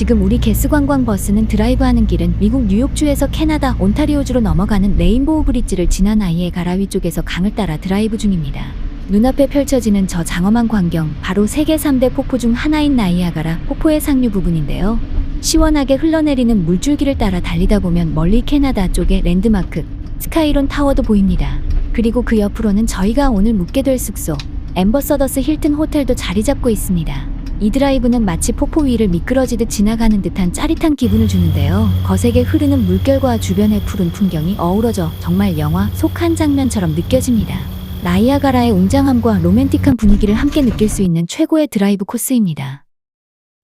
지금 우리 게스관광 버스는 드라이브하는 길은 미국 뉴욕주에서 캐나다 온타리오주로 넘어가는 레인보우 브릿지를 지나 나이아가라 위쪽에서 강을 따라 드라이브 중입니다. 눈앞에 펼쳐지는 저 장엄한 광경, 바로 세계 3대 폭포 중 하나인 나이아가라 폭포의 상류 부분인데요. 시원하게 흘러내리는 물줄기를 따라 달리다 보면 멀리 캐나다 쪽의 랜드마크 스카이론 타워도 보입니다. 그리고 그 옆으로는 저희가 오늘 묵게 될 숙소 엠버서더스 힐튼 호텔도 자리 잡고 있습니다. 이 드라이브는 마치 폭포 위를 미끄러지듯 지나가는 듯한 짜릿한 기분을 주는데요. 거세게 흐르는 물결과 주변의 푸른 풍경이 어우러져 정말 영화 속 한 장면처럼 느껴집니다. 나이아가라의 웅장함과 로맨틱한 분위기를 함께 느낄 수 있는 최고의 드라이브 코스입니다.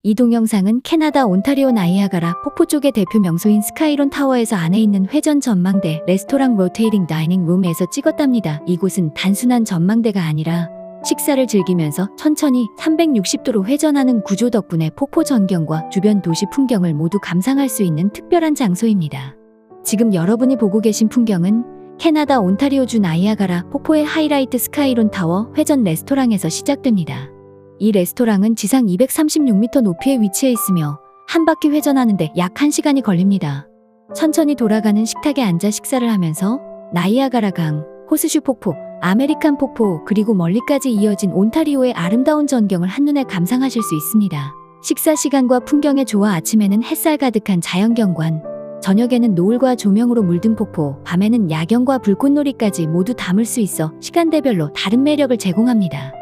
이 동영상은 캐나다 온타리오 나이아가라 폭포 쪽의 대표 명소인 스카이론 타워에서 안에 있는 회전 전망대 레스토랑 로테이팅 다이닝 룸에서 찍었답니다. 이곳은 단순한 전망대가 아니라 식사를 즐기면서 천천히 360도로 회전하는 구조 덕분에 폭포 전경과 주변 도시 풍경을 모두 감상할 수 있는 특별한 장소입니다. 지금 여러분이 보고 계신 풍경은 캐나다 온타리오주 나이아가라 폭포의 하이라이트 스카이론 타워 회전 레스토랑에서 시작됩니다. 이 레스토랑은 지상 236m 높이에 위치해 있으며 한 바퀴 회전하는데 약 1시간이 걸립니다. 천천히 돌아가는 식탁에 앉아 식사를 하면서 나이아가라 강, 호스슈 폭포, 아메리칸 폭포 그리고 멀리까지 이어진 온타리오의 아름다운 전경을 한눈에 감상하실 수 있습니다. 식사 시간과 풍경의 조화, 아침에는 햇살 가득한 자연경관, 저녁에는 노을과 조명으로 물든 폭포, 밤에는 야경과 불꽃놀이까지 모두 담을 수 있어 시간대별로 다른 매력을 제공합니다.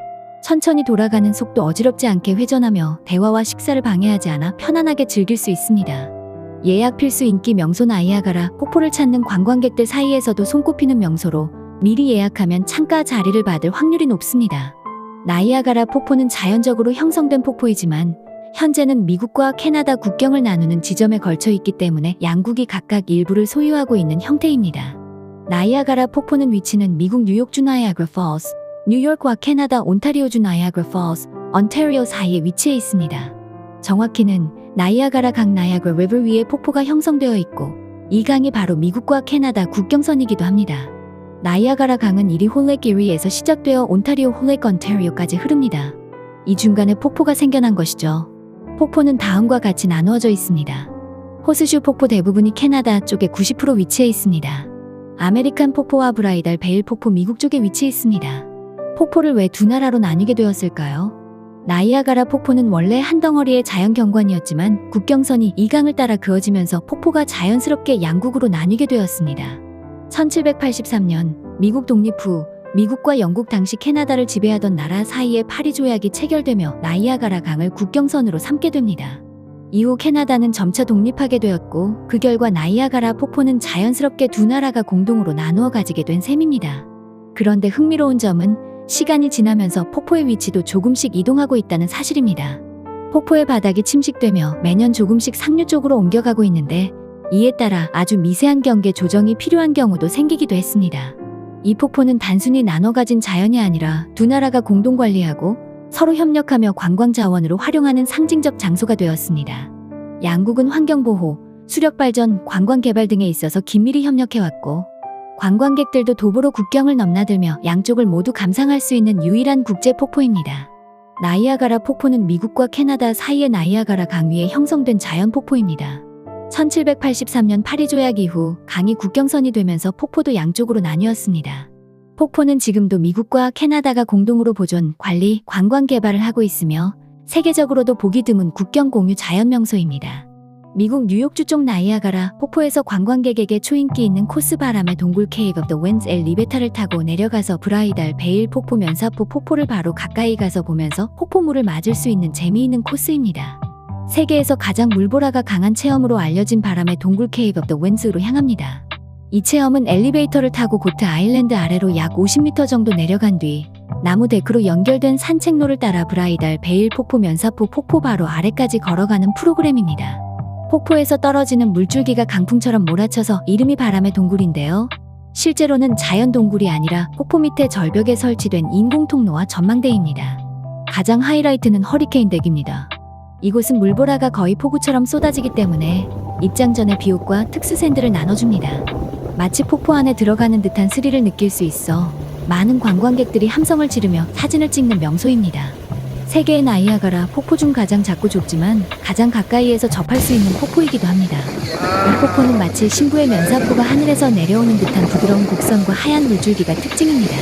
천천히 돌아가는 속도 어지럽지 않게 회전하며 대화와 식사를 방해하지 않아 편안하게 즐길 수 있습니다. 예약 필수 인기 명소 나이아가라 폭포를 찾는 관광객들 사이에서도 손꼽히는 명소로 미리 예약하면 창가 자리를 받을 확률이 높습니다. 나이아가라 폭포는 자연적으로 형성된 폭포이지만 현재는 미국과 캐나다 국경을 나누는 지점에 걸쳐 있기 때문에 양국이 각각 일부를 소유하고 있는 형태입니다. 나이아가라 폭포는 위치는 미국 뉴욕주 나이아가라 폴스, 뉴욕과 캐나다 온타리오주 나이아가라 폴스, 언타리오 사이에 위치해 있습니다. 정확히는 나이아가라 강 나이아가라 리버 위에 폭포가 형성되어 있고 이 강이 바로 미국과 캐나다 국경선이기도 합니다. 나이아가라 강은 이리 홀렉-이리에서 시작되어 온타리오 홀렉 언타리오까지 흐릅니다. 이 중간에 폭포가 생겨난 것이죠. 폭포는 다음과 같이 나누어져 있습니다. 호스슈 폭포 대부분이 캐나다 쪽에 90% 위치해 있습니다. 아메리칸 폭포와 브라이달 베일 폭포 미국 쪽에 위치해 있습니다. 폭포를 왜 두 나라로 나뉘게 되었을까요? 나이아가라 폭포는 원래 한 덩어리의 자연경관이었지만 국경선이 이 강을 따라 그어지면서 폭포가 자연스럽게 양국으로 나뉘게 되었습니다. 1783년 미국 독립 후 미국과 영국 당시 캐나다를 지배하던 나라 사이에 파리 조약이 체결되며 나이아가라 강을 국경선으로 삼게 됩니다. 이후 캐나다는 점차 독립하게 되었고 그 결과 나이아가라 폭포는 자연스럽게 두 나라가 공동으로 나누어 가지게 된 셈입니다. 그런데 흥미로운 점은 시간이 지나면서 폭포의 위치도 조금씩 이동하고 있다는 사실입니다. 폭포의 바닥이 침식되며 매년 조금씩 상류 쪽으로 옮겨가고 있는데 이에 따라 아주 미세한 경계 조정이 필요한 경우도 생기기도 했습니다. 이 폭포는 단순히 나눠 가진 자연이 아니라 두 나라가 공동 관리하고 서로 협력하며 관광 자원으로 활용하는 상징적 장소가 되었습니다. 양국은 환경보호, 수력발전, 관광개발 등에 있어서 긴밀히 협력해왔고 관광객들도 도보로 국경을 넘나들며 양쪽을 모두 감상할 수 있는 유일한 국제 폭포입니다. 나이아가라 폭포는 미국과 캐나다 사이의 나이아가라 강 위에 형성된 자연 폭포입니다. 1783년 파리 조약 이후 강이 국경선이 되면서 폭포도 양쪽으로 나뉘었습니다. 폭포는 지금도 미국과 캐나다가 공동으로 보존, 관리, 관광 개발을 하고 있으며 세계적으로도 보기 드문 국경 공유 자연 명소입니다. 미국 뉴욕주 쪽 나이아가라 폭포에서 관광객에게 초인기 있는 코스 바람의 동굴 케이브 오브 더 윈즈 엘리베이터를 타고 내려가서 브라이달 베일 폭포 면사포 폭포를 바로 가까이 가서 보면서 폭포물을 맞을 수 있는 재미있는 코스입니다. 세계에서 가장 물보라가 강한 체험으로 알려진 바람의 동굴 케이브 오브 더 윈즈로 향합니다. 이 체험은 엘리베이터를 타고 고트 아일랜드 아래로 약 50m 정도 내려간 뒤 나무 데크로 연결된 산책로를 따라 브라이달 베일 폭포 면사포 폭포 바로 아래까지 걸어가는 프로그램입니다. 폭포에서 떨어지는 물줄기가 강풍처럼 몰아쳐서 이름이 바람의 동굴인데요. 실제로는 자연 동굴이 아니라 폭포 밑에 절벽에 설치된 인공통로와 전망대입니다. 가장 하이라이트는 허리케인 덱입니다. 이곳은 물보라가 거의 폭우처럼 쏟아지기 때문에 입장 전에 비옷과 특수 샌들을 나눠줍니다. 마치 폭포 안에 들어가는 듯한 스릴을 느낄 수 있어 많은 관광객들이 함성을 지르며 사진을 찍는 명소입니다. 세계의 나이아가라 폭포 중 가장 작고 좁지만 가장 가까이에서 접할 수 있는 폭포이기도 합니다. 이 폭포는 마치 신부의 면사포가 하늘에서 내려오는 듯한 부드러운 곡선과 하얀 물줄기가 특징입니다.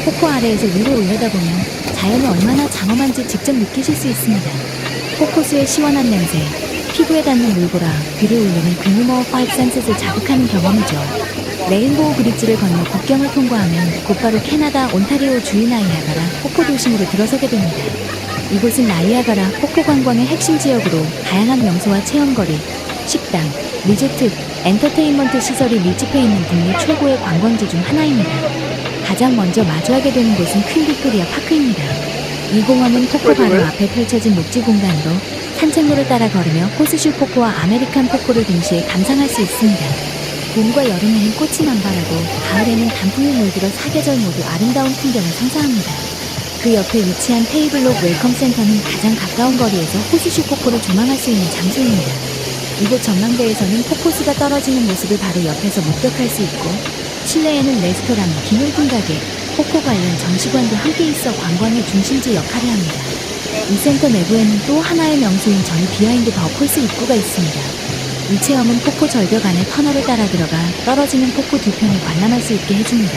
폭포 아래에서 위로 올려다보면 자연이 얼마나 장엄한지 직접 느끼실 수 있습니다. 폭포수의 시원한 냄새, 피부에 닿는 물보라, 귀를 울리는 그 유머 파이브 센셋을 자극하는 경험이죠. 레인보우 브릿지를 건너 국경을 통과하면 곧바로 캐나다 온타리오 주의 나이아가라 폭포 도심으로 들어서게 됩니다. 이곳은 나이아가라 폭포 관광의 핵심 지역으로 다양한 명소와 체험거리, 식당, 리조트, 엔터테인먼트 시설이 밀집해 있는 국내 최고의 관광지 중 하나입니다. 가장 먼저 마주하게 되는 곳은 퀸 빅토리아 파크입니다. 이 공원은 폭포 바로 앞에 펼쳐진 녹지 공간으로 산책로를 따라 걸으며 호스슈 폭포와 아메리칸 폭포를 동시에 감상할 수 있습니다. 봄과 여름에는 꽃이 만발하고 가을에는 단풍이 물들어 사계절 모두 아름다운 풍경을 선사합니다. 그 옆에 위치한 테이블록 웰컴 센터는 가장 가까운 거리에서 호스슈 폭포를 조망할 수 있는 장소입니다. 이곳 전망대에서는 폭포수가 떨어지는 모습을 바로 옆에서 목격할 수 있고 실내에는 레스토랑, 기념품 가게, 폭포 관련 전시관도 함께 있어 관광의 중심지 역할을 합니다. 이 센터 내부에는 또 하나의 명소인 전이 비하인드 더 폴스 입구가 있습니다. 이 체험은 폭포 절벽 안에 터널을 따라 들어가 떨어지는 폭포 뒤편을 관람할 수 있게 해줍니다.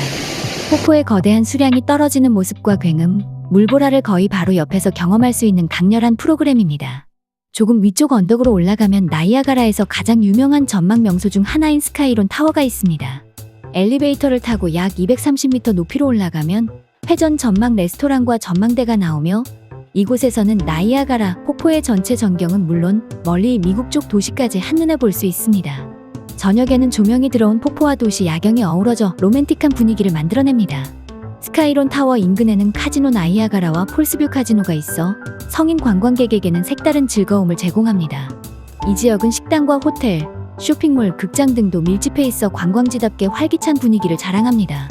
폭포의 거대한 수량이 떨어지는 모습과 굉음, 물보라를 거의 바로 옆에서 경험할 수 있는 강렬한 프로그램입니다. 조금 위쪽 언덕으로 올라가면 나이아가라에서 가장 유명한 전망 명소 중 하나인 스카이론 타워가 있습니다. 엘리베이터를 타고 약 230m 높이로 올라가면 회전 전망 레스토랑과 전망대가 나오며 이곳에서는 나이아가라 폭포의 전체 전경은 물론 멀리 미국 쪽 도시까지 한눈에 볼 수 있습니다. 저녁에는 조명이 들어온 폭포와 도시 야경이 어우러져 로맨틱한 분위기를 만들어냅니다. 스카이론 타워 인근에는 카지노 나이아가라와 폴스뷰 카지노가 있어 성인 관광객에게는 색다른 즐거움을 제공합니다. 이 지역은 식당과 호텔, 쇼핑몰, 극장 등도 밀집해 있어 관광지답게 활기찬 분위기를 자랑합니다.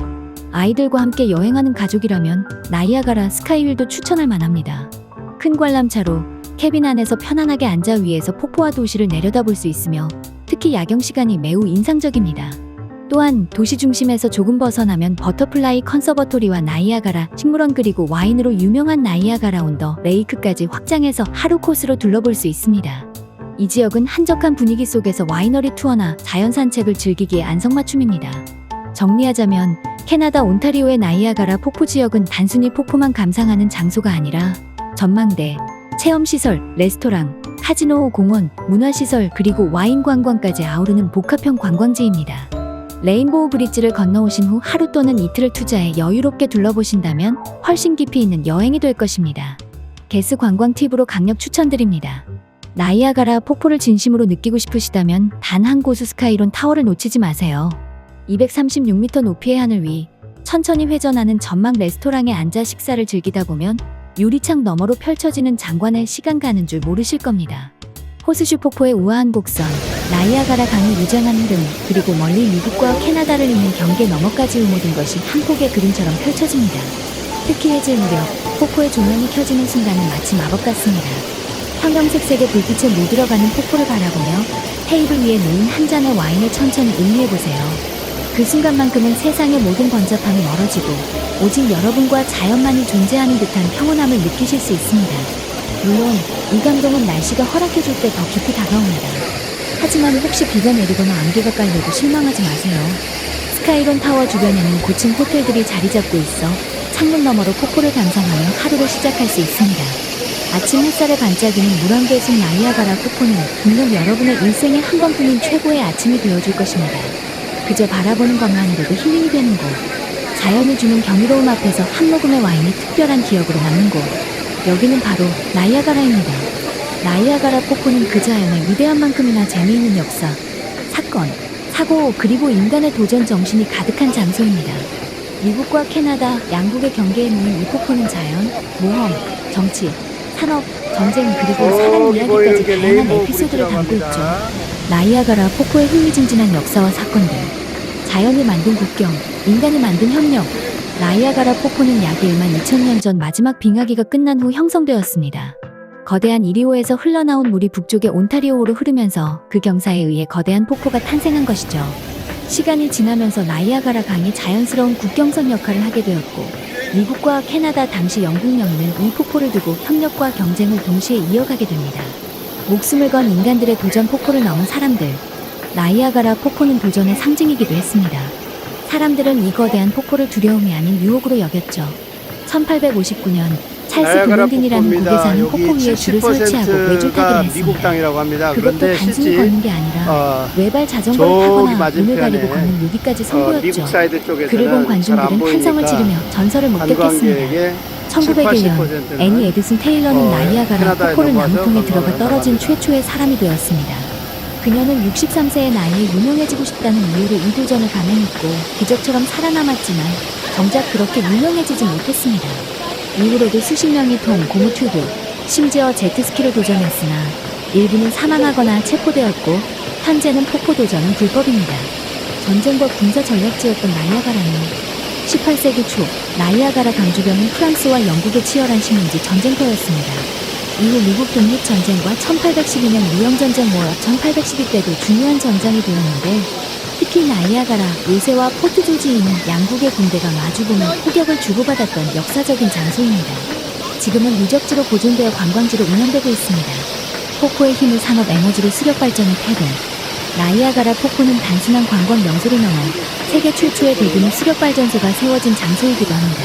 아이들과 함께 여행하는 가족이라면 나이아가라 스카이윌도 추천할 만합니다. 큰 관람차로 캐빈 안에서 편안하게 앉아 위에서 폭포와 도시를 내려다볼 수 있으며 특히 야경 시간이 매우 인상적입니다. 또한 도시 중심에서 조금 벗어나면 버터플라이 컨서버토리와 나이아가라 식물원 그리고 와인으로 유명한 나이아가라 온더 레이크까지 확장해서 하루 코스로 둘러볼 수 있습니다. 이 지역은 한적한 분위기 속에서 와이너리 투어나 자연 산책을 즐기기에 안성맞춤입니다. 정리하자면 캐나다 온타리오의 나이아가라 폭포 지역은 단순히 폭포만 감상하는 장소가 아니라 전망대, 체험시설, 레스토랑, 카지노, 공원, 문화시설 그리고 와인 관광까지 아우르는 복합형 관광지입니다. 레인보우 브릿지를 건너오신 후 하루 또는 이틀을 투자해 여유롭게 둘러보신다면 훨씬 깊이 있는 여행이 될 것입니다. 게스 관광 팁으로 강력 추천드립니다. 나이아가라 폭포를 진심으로 느끼고 싶으시다면 단 한 고수 스카이론 타워를 놓치지 마세요. 236m 높이의 하늘 위, 천천히 회전하는 전망 레스토랑에 앉아 식사를 즐기다 보면 유리창 너머로 펼쳐지는 장관의 시간 가는 줄 모르실 겁니다. 호스슈 폭포의 우아한 곡선, 나이아가라 강의 유장한 흐름, 그리고 멀리 미국과 캐나다를 잇는 경계 너머까지 모든 것이 한 폭의 그림처럼 펼쳐집니다. 특히 해질 무렵 폭포의 조명이 켜지는 순간은 마치 마법 같습니다. 형형색색의 불빛에 물들어가는 폭포를 바라보며 테이블 위에 놓인 한 잔의 와인을 천천히 음미해보세요. 그 순간만큼은 세상의 모든 번잡함이 멀어지고 오직 여러분과 자연만이 존재하는 듯한 평온함을 느끼실 수 있습니다. 물론 이 감동은 날씨가 허락해줄 때 더 깊이 다가옵니다. 하지만 혹시 비가 내리거나 안개가 깔려도 실망하지 마세요. 스카이론 타워 주변에는 고층 호텔들이 자리 잡고 있어 창문 너머로 폭포를 감상하며 하루를 시작할 수 있습니다. 아침 햇살에 반짝이는 물안개 속 나이아가라 폭포는 분명 여러분의 일생에 한 번뿐인 최고의 아침이 되어줄 것입니다. 그저 바라보는 것만으로도 힐링이 되는 곳, 자연이 주는 경이로움 앞에서 한 모금의 와인이 특별한 기억으로 남는 곳, 여기는 바로 나이아가라입니다. 나이아가라 폭포는 그 자연의 위대한 만큼이나 재미있는 역사, 사건, 사고 그리고 인간의 도전 정신이 가득한 장소입니다. 미국과 캐나다 양국의 경계에 놓인 이 폭포는 자연, 모험, 정치, 산업, 전쟁 그리고 사랑 이야기까지 다양한 에피소드를 담고 있죠. 나이아가라 폭포의 흥미진진한 역사와 사건들, 자연이 만든 국경, 인간이 만든 협력. 나이아가라 폭포는 약 1만 2천 년 전 마지막 빙하기가 끝난 후 형성되었습니다. 거대한 이리호에서 흘러나온 물이 북쪽의 온타리오로 흐르면서 그 경사에 의해 거대한 폭포가 탄생한 것이죠. 시간이 지나면서 나이아가라 강이 자연스러운 국경선 역할을 하게 되었고 미국과 캐나다 당시 영국령은 이 폭포를 두고 협력과 경쟁을 동시에 이어가게 됩니다. 목숨을 건 인간들의 도전 폭포를 넘은 사람들. 나이아가라 폭포는 도전의 상징이기도 했습니다. 사람들은 이 거대한 폭포를 두려움이 아닌 유혹으로 여겼죠. 1859년 찰스 블론딘이라는 국외사는 폭포 위에 줄을 설치하고 외줄타기를 했습니다. 미국 땅이라고 합니다. 그것도 그런데 단순히 실제 걷는 게 아니라 외발 자전거를 타거나 눈을 가리고 걷는 묘기까지 미국 선보였죠. 사이드 쪽에서는 그를 본 관중들은 환성을 지르며 전설을 목격했습니다. 1901년 애니 에드슨 테일러는 나이아가라 폭포를 나무통에 들어가 떨어진 최초의 사람이 되었습니다. 그녀는 63세의 나이에 유명해지고 싶다는 이유로 이 도전을 감행했고 기적처럼 살아남았지만 정작 그렇게 유명해지지 못했습니다. 이후로도 수십 명이 고무 튜브, 심지어 제트스키를 도전했으나 일부는 사망하거나 체포되었고 현재는 폭포 도전은 불법입니다. 전쟁과 군사 전략지였던 나이아가라는 18세기 초 나이아가라 강주변은 프랑스와 영국의 치열한 식민지 전쟁터였습니다. 이후 미국 독립전쟁과 1812년 무역전쟁 무엇 1812때도 중요한 전장이 되었는데 특히 나이아가라, 요새와 포트 조지에 있는 양국의 군대가 마주보며 포격을 주고받았던 역사적인 장소입니다. 지금은 유적지로 보존되어 관광지로 운영되고 있습니다. 폭포의 힘을 산업 에너지로 수력 발전에 태동. 나이아가라 폭포는 단순한 관광 명소를 넘어 세계 최초의 대규모 수력 발전소가 세워진 장소이기도 합니다.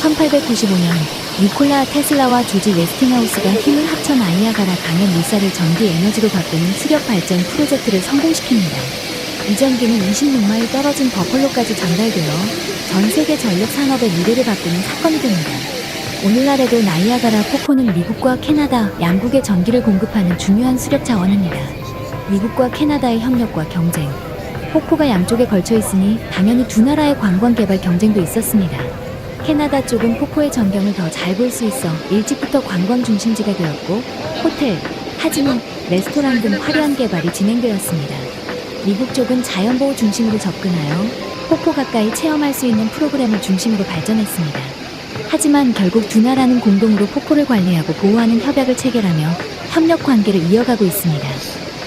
1895년 니콜라 테슬라와 조지 웨스팅하우스가 힘을 합쳐 나이아가라 강의 물살을 전기 에너지로 바꾸는 수력 발전 프로젝트를 성공시킵니다. 이 전기는 26마일 떨어진 버펄로까지 전달되어 전 세계 전력 산업의 미래를 바꾸는 사건이 됩니다. 오늘날에도 나이아가라 폭포는 미국과 캐나다 양국의 전기를 공급하는 중요한 수력 자원입니다. 미국과 캐나다의 협력과 경쟁. 폭포가 양쪽에 걸쳐 있으니 당연히 두 나라의 관광 개발 경쟁도 있었습니다. 캐나다 쪽은 폭포의 전경을 더 잘 볼 수 있어 일찍부터 관광 중심지가 되었고 호텔, 카지노, 레스토랑 등 화려한 개발이 진행되었습니다. 미국 쪽은 자연보호 중심으로 접근하여 폭포 가까이 체험할 수 있는 프로그램을 중심으로 발전했습니다. 하지만 결국 두 나라는 공동으로 폭포를 관리하고 보호하는 협약을 체결하며 협력 관계를 이어가고 있습니다.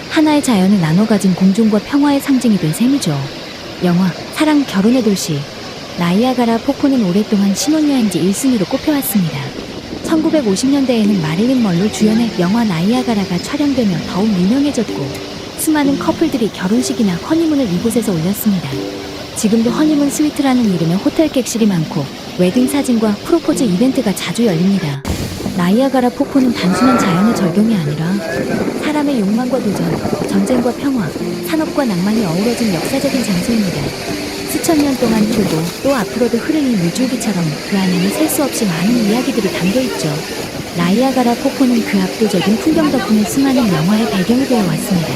하나의 자연을 나눠 가진 공존과 평화의 상징이 된 셈이죠. 영화 사랑 결혼의 도시. 나이아가라 폭포는 오랫동안 신혼여행지 1순위로 꼽혀왔습니다. 1950년대에는 마릴린 먼로 주연의 영화 나이아가라가 촬영되며 더욱 유명해졌고 수많은 커플들이 결혼식이나 허니문을 이곳에서 올렸습니다. 지금도 허니문 스위트라는 이름의 호텔 객실이 많고 웨딩 사진과 프로포즈 이벤트가 자주 열립니다. 나이아가라 폭포는 단순한 자연의 절경이 아니라 사람의 욕망과 도전, 전쟁과 평화, 산업과 낭만이 어우러진 역사적인 장소입니다. 수천 년 동안 흐르고 또 앞으로도 흐를 이 물줄기처럼 그 안에는 셀 수 없이 많은 이야기들이 담겨있죠. 나이아가라 폭포는 그 압도적인 풍경 덕분에 수많은 영화의 배경이 되어왔습니다.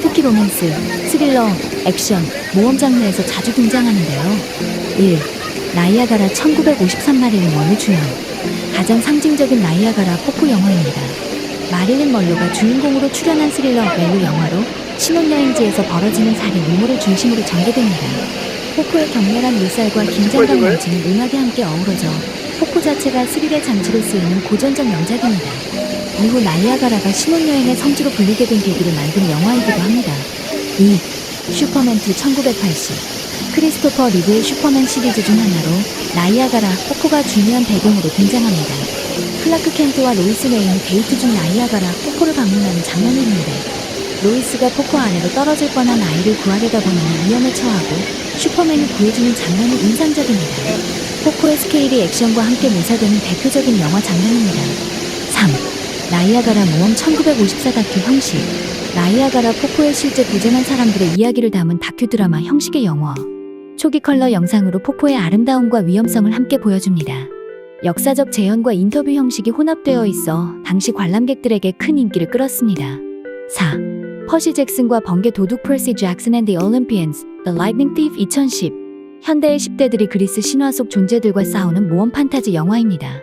특히 로맨스, 스릴러, 액션, 모험 장르에서 자주 등장하는데요. 1. 나이아가라 1953 마릴린 먼로 주연. 가장 상징적인 나이아가라 폭포 영화입니다. 마릴린 먼로가 주인공으로 출연한 스릴러 멜로 영화로 신혼여행지에서 벌어지는 살인 유머를 중심으로 전개됩니다. 폭포의 격렬한 물살과 긴장감 넘치는 음악이 함께 어우러져 폭포 자체가 스릴의 장치로 쓰이는 고전적 명작입니다. 이후 나이아가라가 신혼여행의 성지로 불리게 된 계기를 만든 영화이기도 합니다. 2. 슈퍼맨2 1980. 크리스토퍼 리브의 슈퍼맨 시리즈 중 하나로 나이아가라 폭포가 중요한 배경으로 등장합니다. 클라크 켄트와 로이스 레인이 데이트 중 나이아가라 폭포를 방문하는 장면입니다. 로이스가 폭포 아래로 떨어질 뻔한 아이를 구하려다 보니 위험에 처하고 슈퍼맨이 구해주는 장면이 인상적입니다. 폭포의 스케일이 액션과 함께 묘사되는 대표적인 영화 장면입니다. 3. 나이아가라 모험 1954 다큐 형식. 나이아가라 폭포에 실제 도전한 사람들의 이야기를 담은 다큐 드라마 형식의 영화. 초기 컬러 영상으로 폭포의 아름다움과 위험성을 함께 보여줍니다. 역사적 재현과 인터뷰 형식이 혼합되어 있어 당시 관람객들에게 큰 인기를 끌었습니다. 4. 퍼시 잭슨과 번개 도둑 퍼시 잭슨 앤 The Olympians, The Lightning Thief 2010. 현대의 10대들이 그리스 신화 속 존재들과 싸우는 모험 판타지 영화입니다.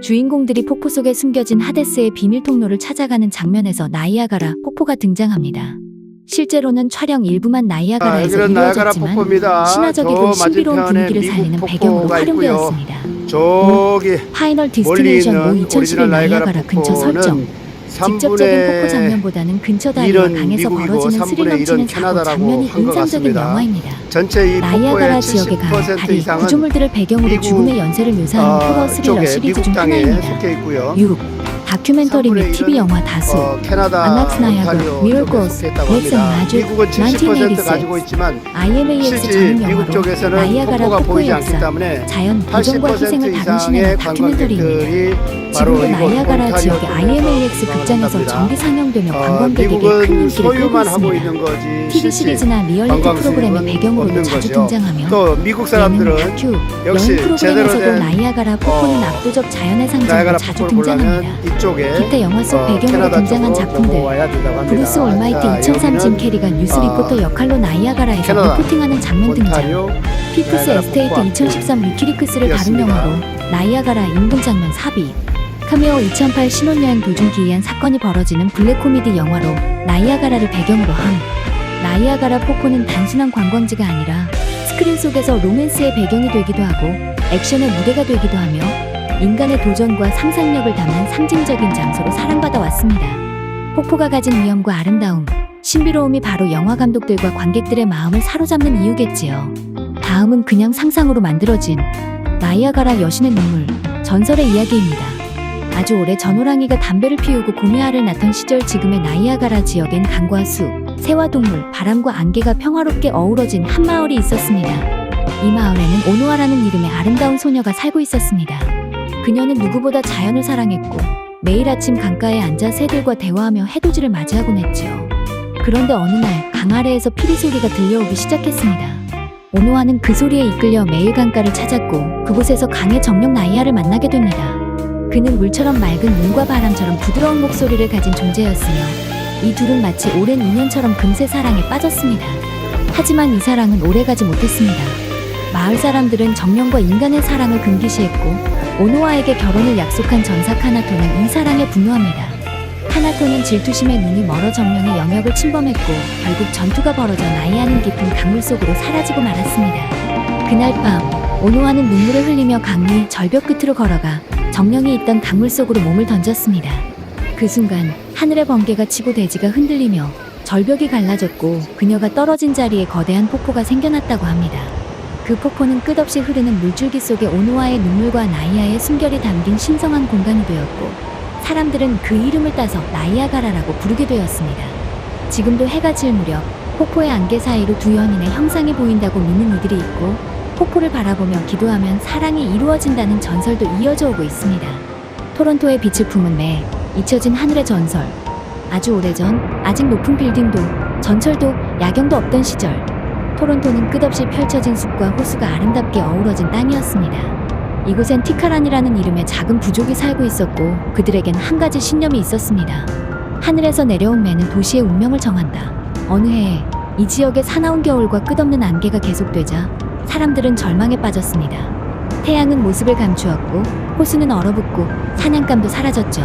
주인공들이 폭포 속에 숨겨진 하데스의 비밀 통로를 찾아가는 장면에서 나이아가라 폭포가 등장합니다. 실제로는 촬영 일부만 나이아가라에서 이루어졌지만 신화적이고 신비로운 분위기를 살리는 배경으로 활용되었습니다. 저기 파이널 멀리 디스티네이션 있는 모 2011 오리지널 나이아가라 근처 설정. 직접적인 폭포 장면보다는 근처 다리와 강에서 미국이고 벌어지는 스릴 3분의 1은 넘치는 사고 캐나다라고 장면이 한 것 인상적인 같습니다. 영화입니다. 전체 이 나이아가라 폭포의 지역의 강, 70% 다리, 이상은 구조물들을 배경으로 미국, 죽음의 연쇄를 묘사하는 호러 스릴러 쪽에 시리즈 미국 중 땅에 하나입니다. 속해 있고요. 6. 다큐멘터리 및 3분의 TV 1은 영화 다수 캐나다 안락스 나야가, 온타리오 미러클스, 쪽에 속해 있다고 렉슨 합니다. 마주, 미국은 70% 가지고 1986, 있지만 IMAX 실제 전문 미국 영화로 쪽에서는 나이아가라 폭포가 폭포의 보이지 않기 역사, 때문에 자연, 도전과 80% 희생을 다룬 이상의 신화의 다큐멘터리입니다. 관광객들이 바로 지금도 이곳 나이아가라 온타리오 지역의 쪽에서 IMAX 극장에서 관광합니다. 정기 상영되며 관광객에게 큰 미국은 인기를 끌고 소유만 하고 있습니다. 있는 거지 TV 실제 시리즈나 리얼리티 관광 프로그램의 수입은 배경으로도 없는 자주 거죠. 등장하며 또 미국 예능, 사람들은 다큐, 역시 여행 제대로 프로그램에서도 된 나이아가라 폭포는 압도적 자연의 상징으로 나이아가라 자주 폭포를 보려면 등장합니다. 이쪽에 기타 영화 속 배경으로 캐나다 등장한 쪽으로 작품들 넘어와야 된다고 합니다. 브루스 올마이트 자, 2003 짐 여기는 캐리가 뉴스 리포터 역할로 나이아가라에서 캐나다, 리포팅하는 장면 등장 온타리오 피프스 나이아가라 에스테이트 폭포 2013 위키리크스를 다룬 앞이었습니다. 영화로 나이아가라 인근 장면 삽입 카메오 2008 신혼여행 도중 기이한 사건이 벌어지는 블랙 코미디 영화로 나이아가라를 배경으로 함 나이아가라 폭포는 단순한 관광지가 아니라 스크린 속에서 로맨스의 배경이 되기도 하고 액션의 무대가 되기도 하며 인간의 도전과 상상력을 담은 상징적인 장소로 사랑받아 왔습니다. 폭포가 가진 위엄과 아름다움, 신비로움이 바로 영화 감독들과 관객들의 마음을 사로잡는 이유겠지요. 다음은 그냥 상상으로 만들어진 나이아가라 여신의 눈물, 전설의 이야기입니다. 아주 오래 전 호랑이가 담배를 피우고 고미알을 낳던 시절 지금의 나이아가라 지역엔 강과 숲, 새와 동물, 바람과 안개가 평화롭게 어우러진 한 마을이 있었습니다. 이 마을에는 오노아라는 이름의 아름다운 소녀가 살고 있었습니다. 그녀는 누구보다 자연을 사랑했고 매일 아침 강가에 앉아 새들과 대화하며 해돋이를 맞이하곤 했지요. 그런데 어느 날 강 아래에서 피리 소리가 들려오기 시작했습니다. 오노아는 그 소리에 이끌려 매일 강가를 찾았고 그곳에서 강의 정령 나이아를 만나게 됩니다. 그는 물처럼 맑은 눈과 바람처럼 부드러운 목소리를 가진 존재였으며 이 둘은 마치 오랜 인연처럼 금세 사랑에 빠졌습니다. 하지만 이 사랑은 오래가지 못했습니다. 마을 사람들은 정령과 인간의 사랑을 금기시했고 오노아에게 결혼을 약속한 전사 카나토는 이 사랑에 분노합니다. 카나토는 질투심에 눈이 멀어 정령의 영역을 침범했고 결국 전투가 벌어져 나이아는 깊은 강물 속으로 사라지고 말았습니다. 그날 밤 오노아는 눈물을 흘리며 강 위 절벽 끝으로 걸어가 정령이 있던 강물 속으로 몸을 던졌습니다. 그 순간 하늘의 번개가 치고 대지가 흔들리며 절벽이 갈라졌고 그녀가 떨어진 자리에 거대한 폭포가 생겨났다고 합니다. 그 폭포는 끝없이 흐르는 물줄기 속에 오노아의 눈물과 나이아의 숨결이 담긴 신성한 공간이 되었고 사람들은 그 이름을 따서 나이아가라라고 부르게 되었습니다. 지금도 해가 질 무렵 폭포의 안개 사이로 두 연인의 형상이 보인다고 믿는 이들이 있고 폭포를 바라보며 기도하면 사랑이 이루어진다는 전설도 이어져 오고 있습니다. 토론토의 빛을 품은 매, 잊혀진 하늘의 전설. 아주 오래전, 아직 높은 빌딩도, 전철도, 야경도 없던 시절 토론토는 끝없이 펼쳐진 숲과 호수가 아름답게 어우러진 땅이었습니다. 이곳엔 티카란이라는 이름의 작은 부족이 살고 있었고 그들에겐 한 가지 신념이 있었습니다. 하늘에서 내려온 매는 도시의 운명을 정한다. 어느 해에 이 지역의 사나운 겨울과 끝없는 안개가 계속되자 사람들은 절망에 빠졌습니다. 태양은 모습을 감추었고 호수는 얼어붙고 사냥감도 사라졌죠.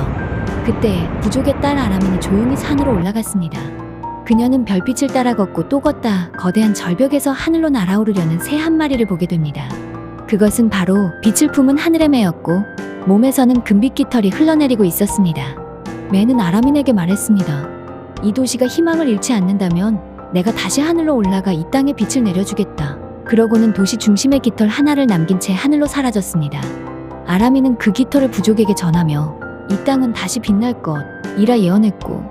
그때 부족의 딸 아라민이 조용히 산으로 올라갔습니다. 그녀는 별빛을 따라 걷고 또 걷다 거대한 절벽에서 하늘로 날아오르려는 새 한 마리를 보게 됩니다. 그것은 바로 빛을 품은 하늘의 매였고 몸에서는 금빛 깃털이 흘러내리고 있었습니다. 매는 아라민에게 말했습니다. 이 도시가 희망을 잃지 않는다면 내가 다시 하늘로 올라가 이 땅에 빛을 내려주겠다. 그러고는 도시 중심의 깃털 하나를 남긴 채 하늘로 사라졌습니다. 아라민은 그 깃털을 부족에게 전하며 이 땅은 다시 빛날 것이라 예언했고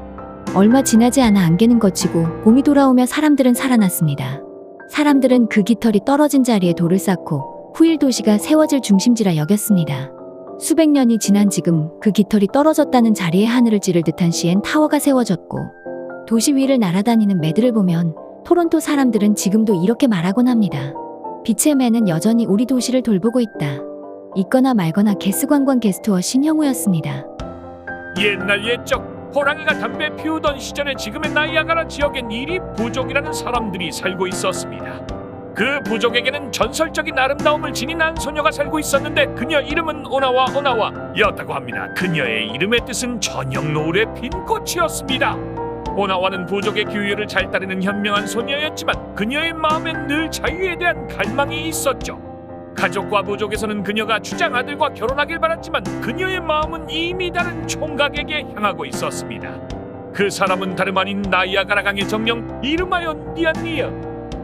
얼마 지나지 않아 안개는 걷히고 봄이 돌아오며 사람들은 살아났습니다. 사람들은 그 깃털이 떨어진 자리에 돌을 쌓고 후일 도시가 세워질 중심지라 여겼습니다. 수백 년이 지난 지금 그 깃털이 떨어졌다는 자리에 하늘을 찌를 듯한 CN 타워가 세워졌고 도시 위를 날아다니는 매들을 보면 토론토 사람들은 지금도 이렇게 말하곤 합니다. 빛의 매는 여전히 우리 도시를 돌보고 있다. 있거나 말거나 게스관광 게스트워 신형우였습니다. 옛날 옛적 호랑이가 담배 피우던 시절에 지금의 나이아가라 지역엔 이리 부족이라는 사람들이 살고 있었습니다. 그 부족에게는 전설적인 아름다움을 지닌 한 소녀가 살고 있었는데 그녀 이름은 오나와였다고 합니다. 그녀의 이름의 뜻은 저녁 노을의 핀 꽃이었습니다. 오나와는 부족의 규율을 잘 따르는 현명한 소녀였지만 그녀의 마음엔 늘 자유에 대한 갈망이 있었죠. 가족과 부족에서는 그녀가 주장 아들과 결혼하길 바랐지만 그녀의 마음은 이미 다른 총각에게 향하고 있었습니다. 그 사람은 다름 아닌 나이아가라 강의 정령 이름하여 니아니아.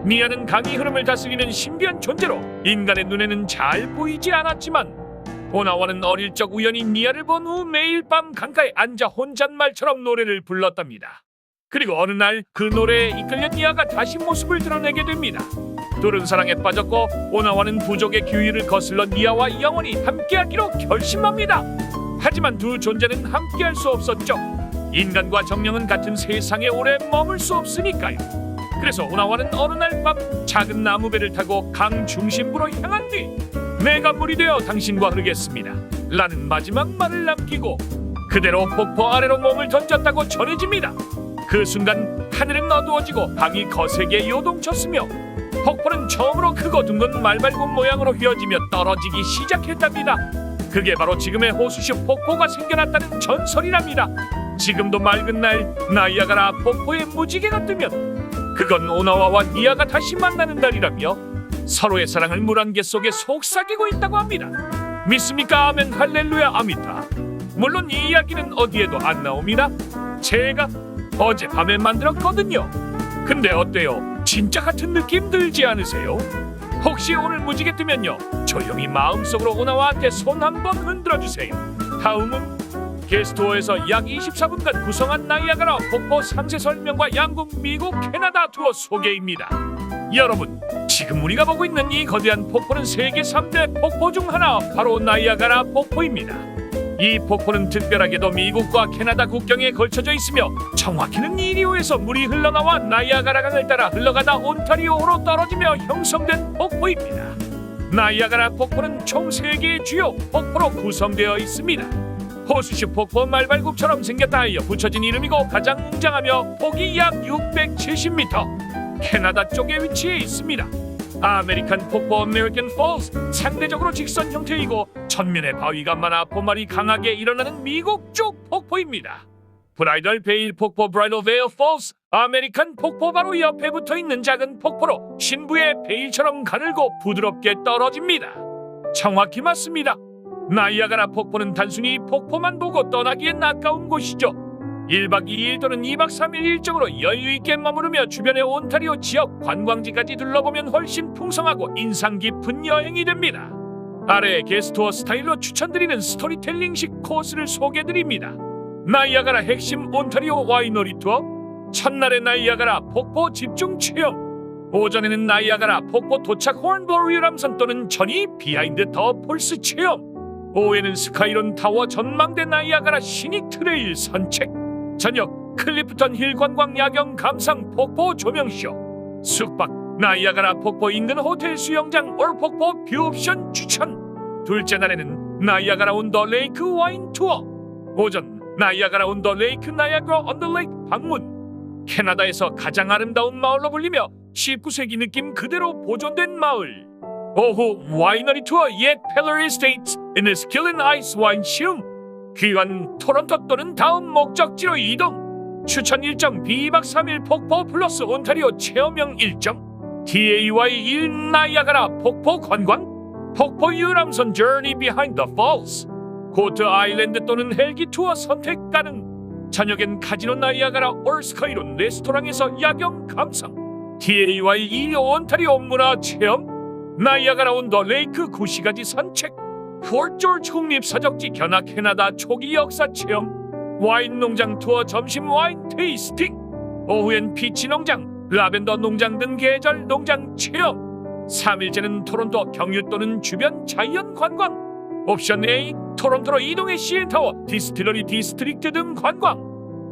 니아는 강의 흐름을 다스리는 신비한 존재로 인간의 눈에는 잘 보이지 않았지만 오나와는 어릴 적 우연히 니아를 본 후 매일 밤 강가에 앉아 혼잣말처럼 노래를 불렀답니다. 그리고 어느 날 그 노래에 이끌려 니아가 다시 모습을 드러내게 됩니다. 둘은 사랑에 빠졌고 오나와는 부족의 규율을 거슬러 니아와 영원히 함께하기로 결심합니다. 하지만 두 존재는 함께할 수 없었죠. 인간과 정령은 같은 세상에 오래 머물 수 없으니까요. 그래서 오나와는 어느 날 밤 작은 나무배를 타고 강 중심부로 향한 뒤 내가 물이 되어 당신과 흐르겠습니다 라는 마지막 말을 남기고 그대로 폭포 아래로 몸을 던졌다고 전해집니다. 그 순간 하늘은 어두워지고 강이 거세게 요동쳤으며 폭포는 처음으로 크고 둥근 말발굽 모양으로 휘어지며 떨어지기 시작했답니다. 그게 바로 지금의 호수시 폭포가 생겨났다는 전설이랍니다. 지금도 맑은 날 나이아가라 폭포에 무지개가 뜨면 그건 오나와와 니아가 다시 만나는 날이라며 서로의 사랑을 물안개 속에 속삭이고 있다고 합니다. 믿습니까? 아멘 할렐루야 아미타. 물론 이 이야기는 어디에도 안 나옵니다. 제가 어젯밤에 만들었거든요. 근데 어때요? 진짜 같은 느낌 들지 않으세요? 혹시 오늘 무지개 뜨면요 조용히 마음속으로 오나와한테 손 한번 흔들어주세요. 다음은 게스트호에서 약 24분간 구성한 나이아가라 폭포 상세 설명과 양국, 미국, 캐나다 투어 소개입니다. 여러분, 지금 우리가 보고 있는 이 거대한 폭포는 세계 3대 폭포 중 하나, 바로 나이아가라 폭포입니다. 이 폭포는 특별하게도 미국과 캐나다 국경에 걸쳐져 있으며 정확히는 이리오에서 물이 흘러나와 나이아가라 강을 따라 흘러가다 온타리오호로 떨어지며 형성된 폭포입니다. 나이아가라 폭포는 총 3개의 주요 폭포로 구성되어 있습니다. 호수시 폭포 말발굽처럼 생겼다 하여 붙여진 이름이고 가장 웅장하며 폭이 약 670m, 캐나다 쪽에 위치해 있습니다. 아메리칸 폭포 American Falls, 상대적으로 직선 형태이고 천면에 바위가 많아 포말이 강하게 일어나는 미국 쪽 폭포입니다. 브라이덜 베일 폭포 Bridal Veil Falls, 아메리칸 폭포 바로 옆에 붙어있는 작은 폭포로 신부의 베일처럼 가늘고 부드럽게 떨어집니다. 정확히 맞습니다. 나이아가라 폭포는 단순히 폭포만 보고 떠나기엔 아까운 곳이죠. 1박 2일 또는 2박 3일 일정으로 여유있게 머무르며 주변의 온타리오 지역 관광지까지 둘러보면 훨씬 풍성하고 인상 깊은 여행이 됩니다. 아래에 게스트투어 스타일로 추천드리는 스토리텔링식 코스를 소개드립니다. 나이아가라 핵심 온타리오 와이너리 투어, 첫날의 나이아가라 폭포 집중 체험, 오전에는 나이아가라 폭포 도착 호른블 유람선 또는 전이 비하인드 더 폴스 체험, 오후에는 스카이론 타워 전망대 나이아가라 시닉 트레일 산책, 저녁 클리프턴 힐 관광 야경 감상 폭포 조명쇼, 숙박 나이아가라 폭포 인근 호텔 수영장 올 폭포 뷰 옵션 추천. 둘째 날에는 나이아가라 온 더 레이크 와인 투어, 오전 나이아가라 온 더 레이크 나이아가라 on the lake 방문. 캐나다에서 가장 아름다운 마을로 불리며 19세기 느낌 그대로 보존된 마을. 오후 와이너리 투어 옛 펠러리 에스테이트 이니스킬린 아이스 와인 시음. 귀환 토론토 또는 다음 목적지로 이동. 추천 일정 2박 3일 폭포 플러스 온타리오 체험형 일정. DAY1 나이아가라 폭포 관광, 폭포 유람선 Journey Behind the Falls, 고트 아일랜드 또는 헬기 투어 선택 가능. 저녁엔 카지노 나이아가라 올스카이론 레스토랑에서 야경 감상. DAY2 온타리오 문화 체험, 나이아가라 온 더 레이크 구시가지 산책, 포트 조지 국립사적지 견학 캐나다 초기 역사 체험, 와인 농장 투어 점심 와인 테이스팅, 오후엔 피치 농장, 라벤더 농장 등 계절 농장 체험. 3일째는 토론토 경유 또는 주변 자연 관광. 옵션 A, 토론토로 이동해 CN타워, 디스틸러리 디스트릭트 등 관광.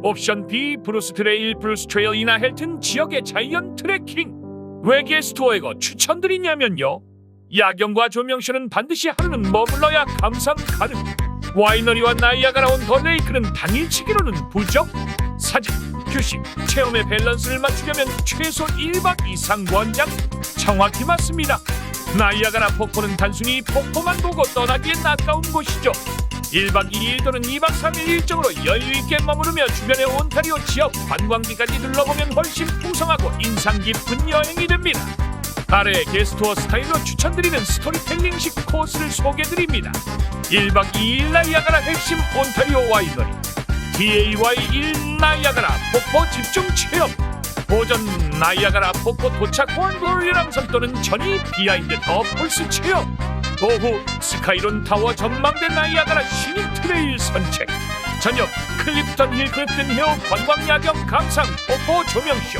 옵션 B, 브루스 트레일, 브루스 트레일이나 헬튼 지역의 자연 트레킹. 왜 게스트투어에거 추천드리냐면요, 야경과 조명쇼는 반드시 하루는 머물러야 감상 가능. 와이너리와 나이아가라 온 더 레이크는 당일치기로는 부족. 사진, 휴식, 체험의 밸런스를 맞추려면 최소 1박 이상 권장. 정확히 맞습니다. 나이아가라 폭포는 단순히 폭포만 보고 떠나기엔 아까운 곳이죠. 1박 2일 또는 2박 3일 일정으로 여유있게 머무르며 주변의 온타리오 지역 관광지까지 둘러보면 훨씬 풍성하고 인상 깊은 여행이 됩니다. 아래 게스트워 스타일로 추천드리는 스토리텔링식 코스를 소개드립니다. 1박 2일 나이아가라 핵심 온타리오 와이너리 DAY1 나이아가라 폭포 집중 체험 오전 나이아가라 폭포 도착 홀블 유람선 또는 전이 비하인드 더 폴스 체험 오후 스카이론 타워 전망대 나이아가라 시닉 트레일 산책 저녁 클립턴 힐 클립튼 헤어 관광 야경 감상 폭포 조명쇼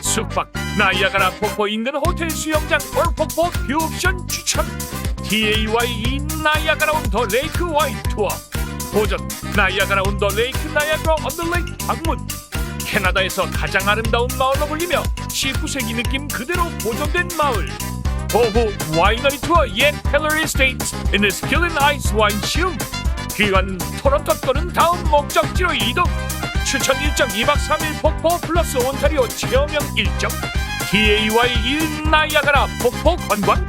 숙박 나이아가라 폭포 인근 호텔 수영장 올폭포 뷰 옵션 추천 DAY2 나이아가라 온 더 레이크 와인 투어 오전 나이아가라 온 더 레이크 나이아가라 언더레이크 방문 캐나다에서 가장 아름다운 마을로 불리며 19세기 느낌 그대로 보존된 마을 오후 와이너리 투어 옛 펠러리 에스테이트 이니스킬린 아이스 와인 시음 귀한 토론토 또는 다음 목적지로 이동 추천 일정 2박 3일 폭포 플러스 온타리오 체험형 일정 DAY1 나이아가라 폭포 관광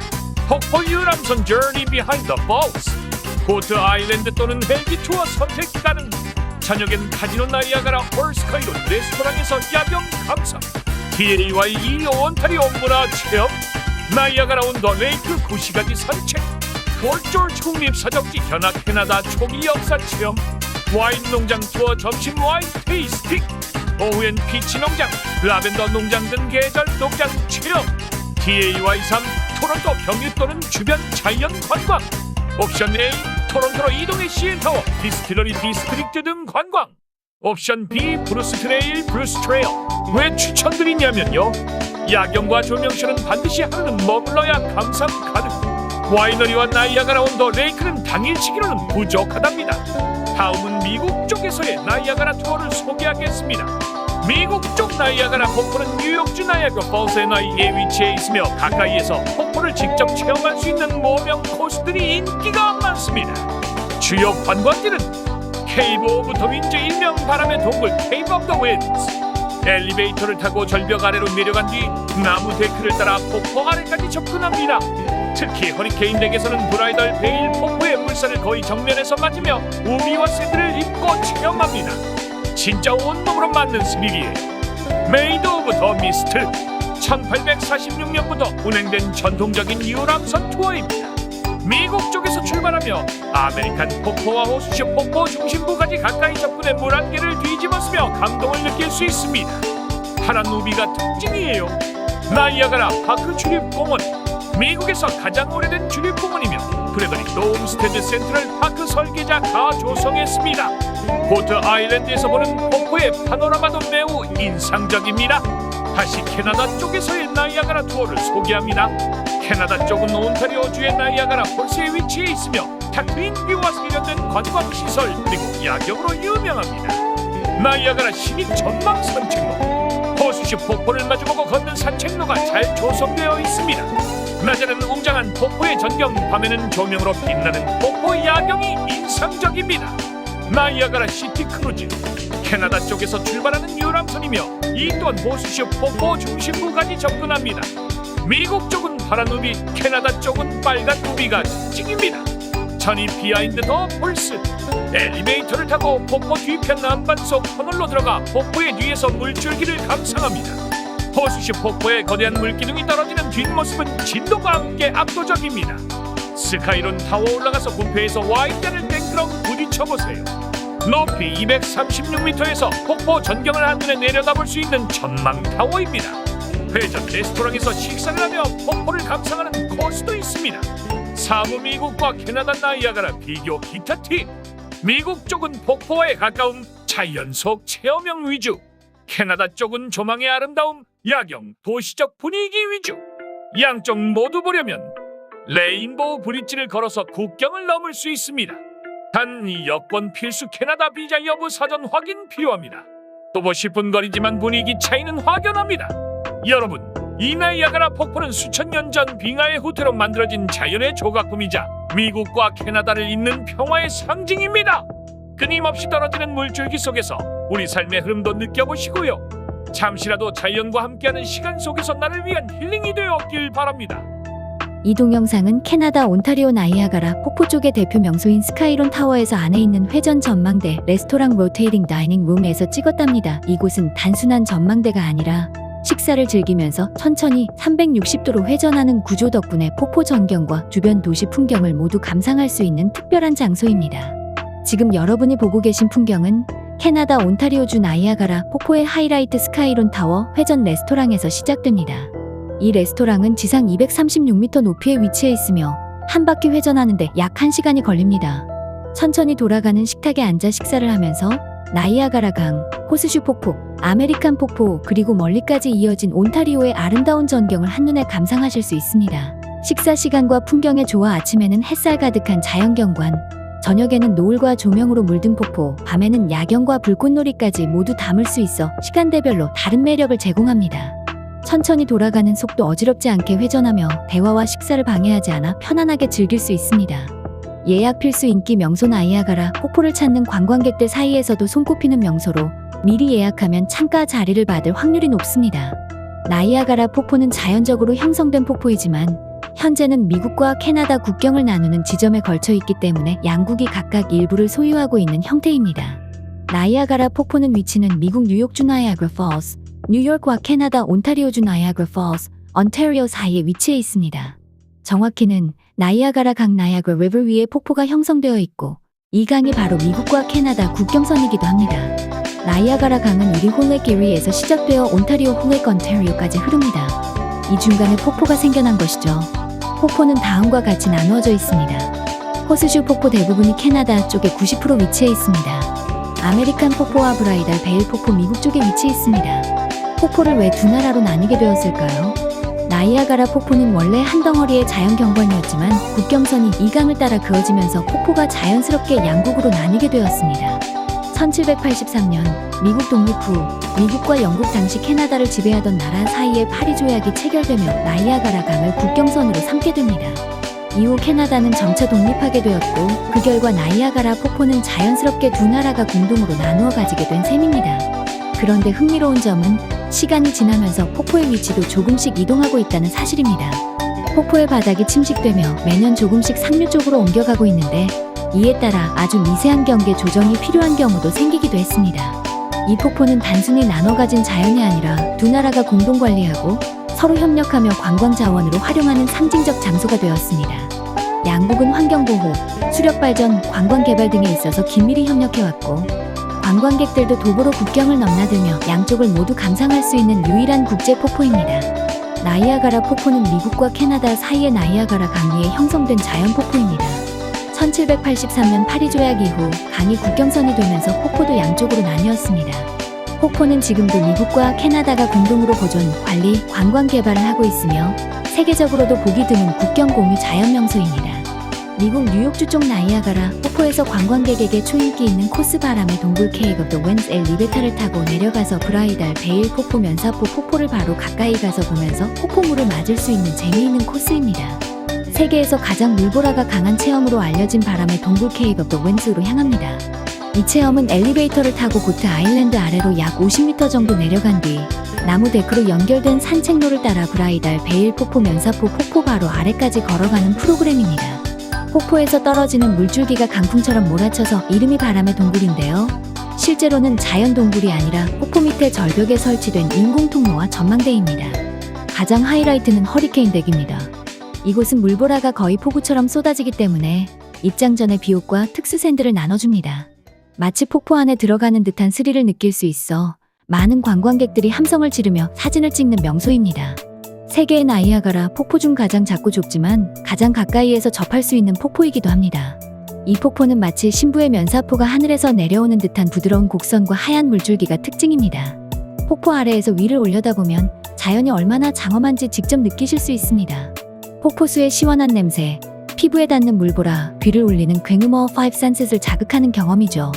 폭포 유람선 저니 비하인드 falls 고트 아일랜드 또는 헬기 투어 선택 가능 저녁엔 카지노 나이아가라 홀스카이로 레스토랑에서 야경 감상 DAY2 온타리오 문화 체험 나이아가라 온더 레이크 구시가지 산책 폴조지 국립사적지 견학 캐나다 초기 역사 체험 와인 농장 투어 점심 와인 테이스팅 오후엔 피치 농장 라벤더 농장 등 계절 농장 체험 DAY3 토론토 경유 또는 주변 자연 관광 옵션 A 토론토로 이동의 CN타워 디스틸러리 디스트릭트 등 관광 옵션 B 브루스 트레일 브루스 트레일 왜 추천드리냐면요 야경과 조명쇼는 반드시 하루는 머물러야 감상 가능 와이너리와 나이아가라 온더 레이크는 당일치기로는 부족하답니다 다음은 미국 쪽에서의 나이아가라 투어를 소개하겠습니다 미국 쪽 나이아가라 폭포는 뉴욕주 나이아가라 폴스의 나이에 위치해 있으며 가까이에서 폭포를 직접 체험할 수 있는 모명 코스들이 인기가 많습니다 주요 관광지는 케이브 오브 더 윈즈 일명 바람의 동굴 케이브 오브 더 윈즈 엘리베이터를 타고 절벽 아래로 내려간 뒤 나무 데크를 따라 폭포 아래까지 접근합니다 특히 허리케인 덱에서는 브라이덜 베일 폭포의 물살을 거의 정면에서 맞으며 우비와 세트를 입고 체험합니다 진짜 온몸으로 맞는 스릴이에요 메이드 오브 더 미스트 1846년부터 운행된 전통적인 유람선 투어입니다 미국 쪽에서 출발하며 아메리칸 폭포와 호수쇼 폭포 중심부까지 가까이 접근해 물 한 개를 뒤집어쓰며 감동을 느낄 수 있습니다 파란 우비가 특징이에요 나이아가라 파크 주립공원 미국에서 가장 오래된 주립공원이며 브래더리 홈스테드 센트럴 파크 설계자가 조성했습니다 고트 아일랜드에서 보는 폭포의 파노라마도 매우 인상적입니다 다시 캐나다 쪽에서의 나이아가라 투어를 소개합니다 캐나다 쪽은 온타리오주의 나이아가라 폴스에 위치해 있으며 탁 트윈 뷰와 관련된 관광시설 그리고 야경으로 유명합니다 나이아가라 시립 전망 산책로 호수쇼 폭포를 마주보고 걷는 산책로가 잘 조성되어 있습니다 낮에는 웅장한 폭포의 전경 밤에는 조명으로 빛나는 폭포 야경이 인상적입니다 나이아가라 시티 크루즈 캐나다 쪽에서 출발하는 유람선이며 이 또한 호수쇼 폭포 중심부까지 접근합니다 미국 쪽은 파란 우비 캐나다 쪽은 빨간 우비가 특징입니다 전이 비하인드 더 폴스 엘리베이터를 타고 폭포 뒤편 안반속 터널로 들어가 폭포의 뒤에서 물줄기를 감상합니다 호수쇼 폭포의 거대한 물기둥이 떨어지는 뒷모습은 진도가 함께 압도적입니다 스카이론 타워 올라가서 부페에서 와인잔을 땡그렁 부딪혀보세요 높이 236m에서 폭포 전경을 한눈에 내려다볼 수 있는 전망타워입니다 회전 레스토랑에서 식사를 하며 폭포를 감상하는 코스도 있습니다 사부 미국과 캐나다 나이아가라 비교 기타 팁 미국 쪽은 폭포에 가까움 자연 속 체험형 위주 캐나다 쪽은 조망의 아름다움 야경 도시적 분위기 위주 양쪽 모두 보려면 레인보우 브릿지를 걸어서 국경을 넘을 수 있습니다 단 여권 필수 캐나다 비자 여부 사전 확인 필요합니다 또 뭐 10분 거리지만 분위기 차이는 확연합니다 여러분 이 나이아가라 폭포는 수천 년 전 빙하의 후퇴로 만들어진 자연의 조각품이자 미국과 캐나다를 잇는 평화의 상징입니다 끊임없이 떨어지는 물줄기 속에서 우리 삶의 흐름도 느껴보시고요 잠시라도 자연과 함께하는 시간 속에서 나를 위한 힐링이 되었길 바랍니다 이 동영상은 캐나다 온타리오 나이아가라 폭포 쪽의 대표 명소인 스카이론 타워에서 안에 있는 회전 전망대 레스토랑 로테이링 다이닝 룸에서 찍었답니다. 이곳은 단순한 전망대가 아니라 식사를 즐기면서 천천히 360도로 회전하는 구조 덕분에 폭포 전경과 주변 도시 풍경을 모두 감상할 수 있는 특별한 장소입니다. 지금 여러분이 보고 계신 풍경은 캐나다 온타리오주 나이아가라 폭포의 하이라이트 스카이론 타워 회전 레스토랑에서 시작됩니다. 이 레스토랑은 지상 236m 높이에 위치해 있으며 한 바퀴 회전하는데 약 1시간이 걸립니다. 천천히 돌아가는 식탁에 앉아 식사를 하면서 나이아가라 강, 호스슈 폭포, 아메리칸 폭포 그리고 멀리까지 이어진 온타리오의 아름다운 전경을 한눈에 감상하실 수 있습니다. 식사 시간과 풍경의 조화, 아침에는 햇살 가득한 자연경관, 저녁에는 노을과 조명으로 물든 폭포, 밤에는 야경과 불꽃놀이까지 모두 담을 수 있어 시간대별로 다른 매력을 제공합니다. 천천히 돌아가는 속도 어지럽지 않게 회전하며 대화와 식사를 방해하지 않아 편안하게 즐길 수 있습니다. 예약 필수 인기 명소 나이아가라 폭포를 찾는 관광객들 사이에서도 손꼽히는 명소로 미리 예약하면 창가 자리를 받을 확률이 높습니다. 나이아가라 폭포는 자연적으로 형성된 폭포이지만 현재는 미국과 캐나다 국경을 나누는 지점에 걸쳐 있기 때문에 양국이 각각 일부를 소유하고 있는 형태입니다. 나이아가라 폭포는 위치는 미국 뉴욕주 나이아가라 폴스, 뉴욕과 캐나다 온타리오주 나이아가라 폴스, 언타리오 사이에 위치해 있습니다. 정확히는 나이아가라 강 나이아가라 리버 위에 폭포가 형성되어 있고 이 강이 바로 미국과 캐나다 국경선이기도 합니다. 나이아가라 강은 이리 홀렉 에리에서 시작되어 온타리오 홀렉 언타리오까지 흐릅니다. 이 중간에 폭포가 생겨난 것이죠. 폭포는 다음과 같이 나누어져 있습니다. 호스슈 폭포 대부분이 캐나다 쪽에 90% 위치해 있습니다. 아메리칸 폭포와 브라이달 베일 폭포 미국 쪽에 위치해 있습니다. 폭포를 왜 두 나라로 나뉘게 되었을까요? 나이아가라 폭포는 원래 한 덩어리의 자연경관이었지만 국경선이 이 강을 따라 그어지면서 폭포가 자연스럽게 양국으로 나뉘게 되었습니다. 1783년 미국 독립 후 미국과 영국 당시 캐나다를 지배하던 나라 사이에 파리 조약이 체결되며 나이아가라 강을 국경선으로 삼게 됩니다. 이후 캐나다는 점차 독립하게 되었고 그 결과 나이아가라 폭포는 자연스럽게 두 나라가 공동으로 나누어 가지게 된 셈입니다. 그런데 흥미로운 점은 시간이 지나면서 폭포의 위치도 조금씩 이동하고 있다는 사실입니다. 폭포의 바닥이 침식되며 매년 조금씩 상류 쪽으로 옮겨가고 있는데 이에 따라 아주 미세한 경계 조정이 필요한 경우도 생기기도 했습니다. 이 폭포는 단순히 나눠 가진 자연이 아니라 두 나라가 공동 관리하고 서로 협력하며 관광 자원으로 활용하는 상징적 장소가 되었습니다. 양국은 환경보호, 수력발전, 관광 개발 등에 있어서 긴밀히 협력해왔고 관광객들도 도보로 국경을 넘나들며 양쪽을 모두 감상할 수 있는 유일한 국제 폭포입니다. 나이아가라 폭포는 미국과 캐나다 사이의 나이아가라 강 위에 형성된 자연 폭포입니다. 1783년 파리 조약 이후 강이 국경선이 되면서 폭포도 양쪽으로 나뉘었습니다. 폭포는 지금도 미국과 캐나다가 공동으로 보존, 관리, 관광 개발을 하고 있으며 세계적으로도 보기 드문 국경 공유 자연 명소입니다. 미국 뉴욕주 쪽 나이아가라 폭포에서 관광객에게 초인기 있는 코스 바람의 동굴 케이브 오브 더 윈즈 엘리베이터를 타고 내려가서 브라이달 베일 폭포 면사포 폭포를 바로 가까이 가서 보면서 폭포물을 맞을 수 있는 재미있는 코스입니다. 세계에서 가장 물보라가 강한 체험으로 알려진 바람의 동굴 케이브 오브 더 윈즈로 향합니다. 이 체험은 엘리베이터를 타고 고트 아일랜드 아래로 약 50m 정도 내려간 뒤 나무 데크로 연결된 산책로를 따라 브라이달 베일 폭포 면사포 폭포 바로 아래까지 걸어가는 프로그램입니다. 폭포에서 떨어지는 물줄기가 강풍처럼 몰아쳐서 이름이 바람의 동굴인데요. 실제로는 자연 동굴이 아니라 폭포 밑에 절벽에 설치된 인공 통로와 전망대입니다. 가장 하이라이트는 허리케인 덱입니다. 이곳은 물보라가 거의 폭우처럼 쏟아지기 때문에 입장 전에 비옷과 특수 샌들을 나눠줍니다. 마치 폭포 안에 들어가는 듯한 스릴을 느낄 수 있어 많은 관광객들이 함성을 지르며 사진을 찍는 명소입니다. 세계의 나이아가라 폭포 중 가장 작고 좁지만 가장 가까이에서 접할 수 있는 폭포이기도 합니다. 이 폭포는 마치 신부의 면사포가 하늘에서 내려오는 듯한 부드러운 곡선과 하얀 물줄기가 특징입니다. 폭포 아래에서 위를 올려다보면 자연이 얼마나 장엄한지 직접 느끼실 수 있습니다. 폭포수의 시원한 냄새, 피부에 닿는 물보라, 귀를 울리는 굉음어 5 센셋을 자극하는 경험이죠.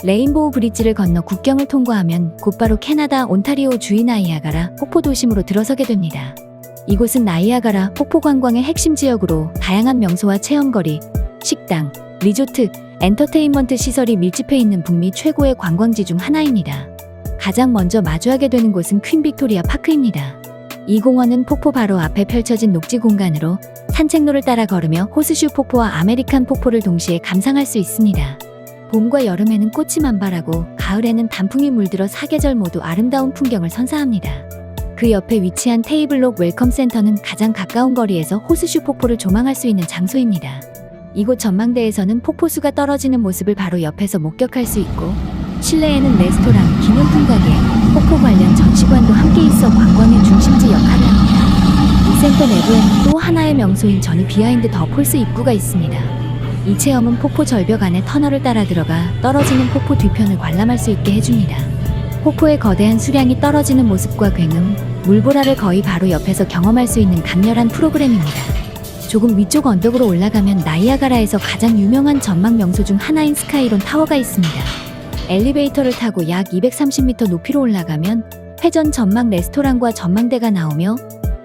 레인보우 브릿지를 건너 국경을 통과하면 곧바로 캐나다 온타리오 주인 나이아가라 폭포 도심으로 들어서게 됩니다. 이곳은 나이아가라 폭포 관광의 핵심 지역으로 다양한 명소와 체험거리, 식당, 리조트, 엔터테인먼트 시설이 밀집해 있는 북미 최고의 관광지 중 하나입니다. 가장 먼저 마주하게 되는 곳은 퀸 빅토리아 파크입니다. 이 공원은 폭포 바로 앞에 펼쳐진 녹지 공간으로 산책로를 따라 걸으며 호스슈 폭포와 아메리칸 폭포를 동시에 감상할 수 있습니다. 봄과 여름에는 꽃이 만발하고 가을에는 단풍이 물들어 사계절 모두 아름다운 풍경을 선사합니다. 그 옆에 위치한 테이블록 웰컴 센터는 가장 가까운 거리에서 호스슈 폭포를 조망할 수 있는 장소입니다. 이곳 전망대에서는 폭포수가 떨어지는 모습을 바로 옆에서 목격할 수 있고, 실내에는 레스토랑, 기념품 가게, 폭포 관련 전시관도 함께 있어 관광의 중심지 역할을 합니다. 이 센터 내부에는 또 하나의 명소인 전이 비하인드 더 폴스 입구가 있습니다. 이 체험은 폭포 절벽 안에 터널을 따라 들어가 떨어지는 폭포 뒤편을 관람할 수 있게 해줍니다. 폭포의 거대한 수량이 떨어지는 모습과 굉음, 물보라를 거의 바로 옆에서 경험할 수 있는 강렬한 프로그램입니다. 조금 위쪽 언덕으로 올라가면 나이아가라에서 가장 유명한 전망 명소 중 하나인 스카이론 타워가 있습니다. 엘리베이터를 타고 약 230m 높이로 올라가면 회전 전망 레스토랑과 전망대가 나오며,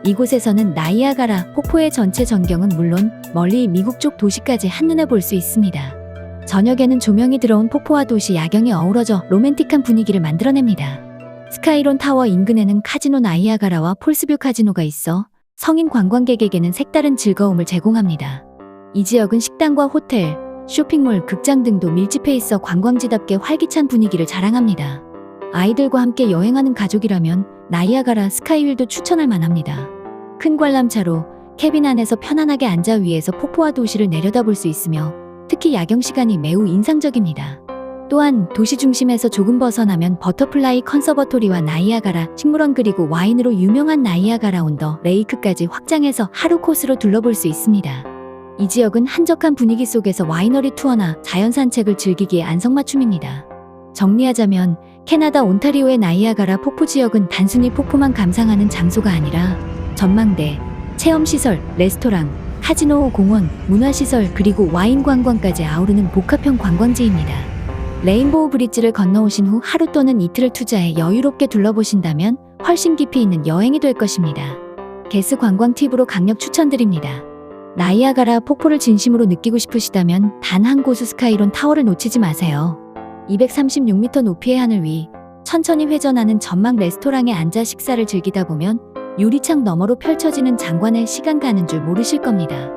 이곳에서는 나이아가라 폭포의 전체 전경은 물론 멀리 미국 쪽 도시까지 한눈에 볼 수 있습니다. 저녁에는 조명이 들어온 폭포와 도시 야경이 어우러져 로맨틱한 분위기를 만들어냅니다. 스카이론 타워 인근에는 카지노 나이아가라와 폴스뷰 카지노가 있어 성인 관광객에게는 색다른 즐거움을 제공합니다. 이 지역은 식당과 호텔, 쇼핑몰, 극장 등도 밀집해 있어 관광지답게 활기찬 분위기를 자랑합니다. 아이들과 함께 여행하는 가족이라면 나이아가라 스카이윌도 추천할 만합니다. 큰 관람차로 캐빈 안에서 편안하게 앉아 위에서 폭포와 도시를 내려다볼 수 있으며, 특히 야경 시간이 매우 인상적입니다. 또한 도시 중심에서 조금 벗어나면 버터플라이 컨서버토리와 나이아가라 식물원 그리고 와인으로 유명한 나이아가라 온더 레이크까지 확장해서 하루 코스로 둘러볼 수 있습니다. 이 지역은 한적한 분위기 속에서 와이너리 투어나 자연 산책을 즐기기에 안성맞춤입니다. 정리하자면 캐나다 온타리오의 나이아가라 폭포 지역은 단순히 폭포만 감상하는 장소가 아니라 전망대, 체험시설, 레스토랑, 카지노, 공원, 문화시설 그리고 와인 관광까지 아우르는 복합형 관광지입니다. 레인보우 브릿지를 건너오신 후 하루 또는 이틀을 투자해 여유롭게 둘러보신다면 훨씬 깊이 있는 여행이 될 것입니다. 게스 관광 팁으로 강력 추천드립니다. 나이아가라 폭포를 진심으로 느끼고 싶으시다면 단 한 고수 스카이론 타워를 놓치지 마세요. 236m 높이의 하늘 위, 천천히 회전하는 전망 레스토랑에 앉아 식사를 즐기다 보면 유리창 너머로 펼쳐지는 장관의 시간 가는 줄 모르실 겁니다.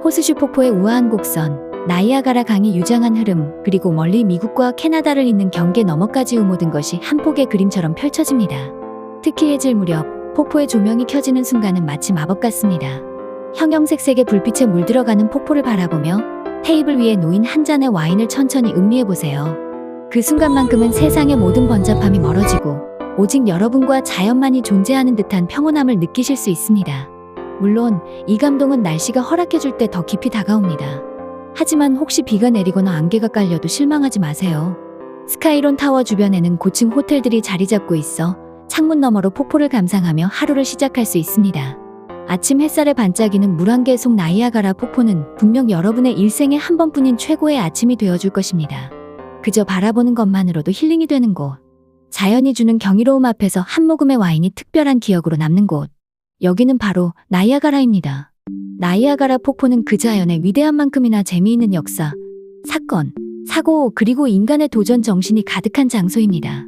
호스슈 폭포의 우아한 곡선, 나이아가라 강이 유장한 흐름, 그리고 멀리 미국과 캐나다를 잇는 경계 너머까지 모든 것이 한 폭의 그림처럼 펼쳐집니다. 특히 해질 무렵 폭포의 조명이 켜지는 순간은 마치 마법 같습니다. 형형색색의 불빛에 물들어가는 폭포를 바라보며 테이블 위에 놓인 한 잔의 와인을 천천히 음미해보세요. 그 순간만큼은 세상의 모든 번잡함이 멀어지고 오직 여러분과 자연만이 존재하는 듯한 평온함을 느끼실 수 있습니다. 물론 이 감동은 날씨가 허락해줄 때 더 깊이 다가옵니다. 하지만 혹시 비가 내리거나 안개가 깔려도 실망하지 마세요. 스카이론 타워 주변에는 고층 호텔들이 자리 잡고 있어 창문 너머로 폭포를 감상하며 하루를 시작할 수 있습니다. 아침 햇살에 반짝이는 물안개 속 나이아가라 폭포는 분명 여러분의 일생에 한 번뿐인 최고의 아침이 되어줄 것입니다. 그저 바라보는 것만으로도 힐링이 되는 곳. 자연이 주는 경이로움 앞에서 한 모금의 와인이 특별한 기억으로 남는 곳. 여기는 바로 나이아가라입니다. 나이아가라 폭포는 그 자연의 위대함만큼이나 재미있는 역사, 사건, 사고 그리고 인간의 도전 정신이 가득한 장소입니다.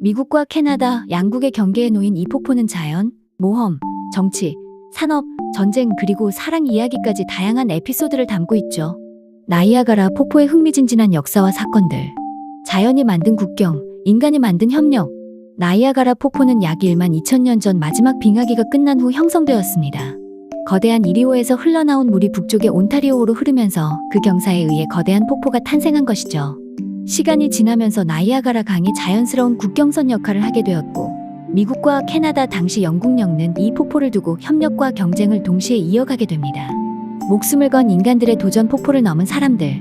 미국과 캐나다 양국의 경계에 놓인 이 폭포는 자연, 모험, 정치, 산업, 전쟁 그리고 사랑 이야기까지 다양한 에피소드를 담고 있죠. 나이아가라 폭포의 흥미진진한 역사와 사건들, 자연이 만든 국경, 인간이 만든 협력. 나이아가라 폭포는 약 1만 2천년 전 마지막 빙하기가 끝난 후 형성되었습니다. 거대한 이리호에서 흘러나온 물이 북쪽의 온타리오로 흐르면서 그 경사에 의해 거대한 폭포가 탄생한 것이죠. 시간이 지나면서 나이아가라 강이 자연스러운 국경선 역할을 하게 되었고, 미국과 캐나다 당시 영국령은 이 폭포를 두고 협력과 경쟁을 동시에 이어가게 됩니다. 목숨을 건 인간들의 도전 폭포를 넘은 사람들.